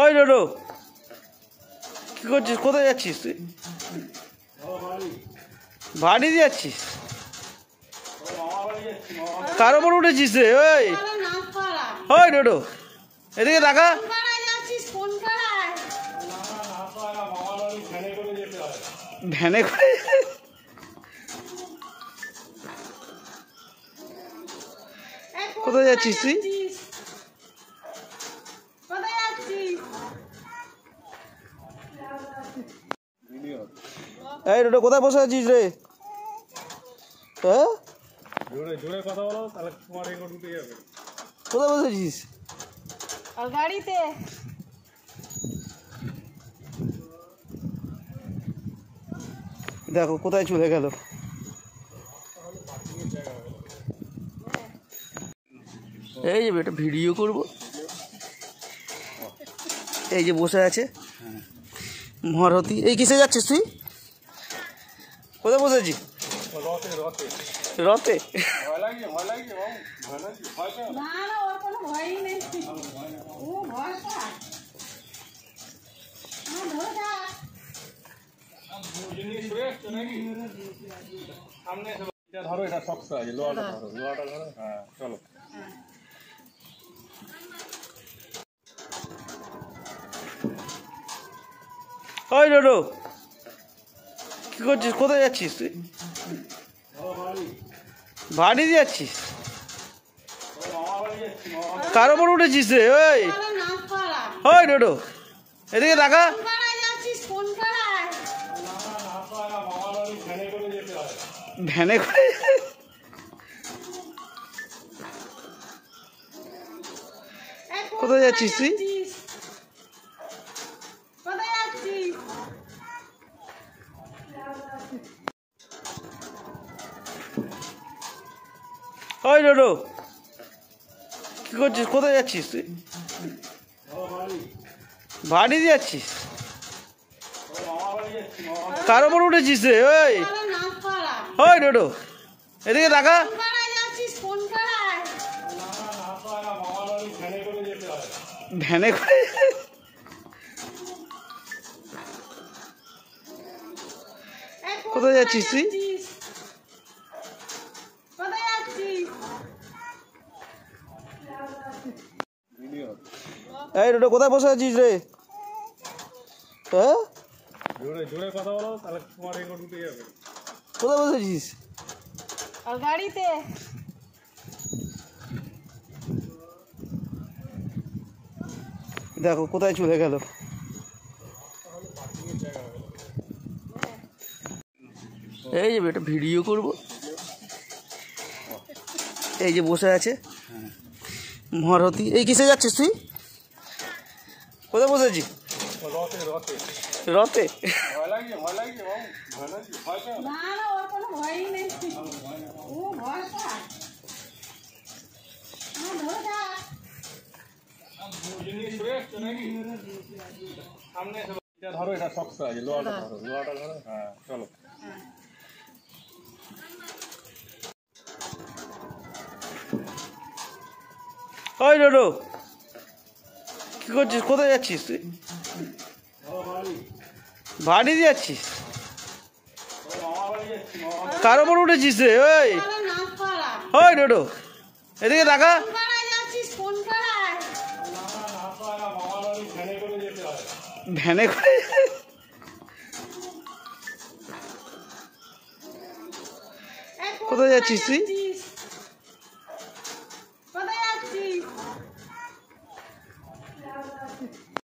ওই ডোডো, কি করছিস? কোথায় যাচ্ছিস তুই? বাড়ি যাচ্ছিস? কার ওপর উঠেছিস রে? ওই ওই ডোডো, এদিকে দেখা। ভ্যানে করে? কোথায় যাচ্ছিস তুই? এই ডোডো, কোথায় বসে আছিস রে? হ্যাঁ, জোরে কথা বলো, তাহলে তোমার রেকর্ড উঠে যাবে। কোথায় বসেছিস? গাড়িতে। দেখো কোথায় চলে গেল। এই যে এটা ভিডিও করব। এই যে বসে আছে মহারথী। এই কিসে যাচ্ছিস তুই? কোথায় বসেছিস? রথে? ধরো, এটা শক্ত আছে, লোহাটা ধরো, লোহাটা ধরো। হ্যাঁ, চলো। ওই ডোডো, কি করছিস? কোথায় যাচ্ছিস তুই? বাড়ি যাচ্ছিস? কার ওপর উঠেছিস রে? ওই ওই ডোডো, এদিকে দেখা। ভ্যানে করে? কোথায় যাচ্ছিস তুই? ওই ডোডো, কি করছিস? কোথায় যাচ্ছিস তুই? বাড়ি যাচ্ছিস? কার ওপর উঠেছিস রে? ওই ওই ডোডো, এদিকে দেখা। ভ্যানে করে? কোথায় যাচ্ছিস তুই? এই ডোডো, কোথায় বসে আছিস রে? হ্যাঁ, জোরে কথা বলো, তাহলে তোমার রেকর্ড উঠে যাবে। কোথায় বসেছিস? গাড়িতে। দেখো কোথায় চলে গেল। এই যে এটা ভিডিও করব। এই যে বসে আছে মহারথী। এই কিসে যাচ্ছিস তুই? কোথায় বসেছিস? রথে? ধরো, এটা শক্ত আছে, লোহাটা ধরো, লোহাটা ধরো। হ্যাঁ, চলো। ওই ডোডো, কি করছিস? কোথায় যাচ্ছিস তুই? বাড়ি যাচ্ছিস? কার ওপর উঠেছিস রে? ওই ওই ডোডো, এদিকে দেখা। ভ্যানে করে? কোথায় যাচ্ছিস তুই?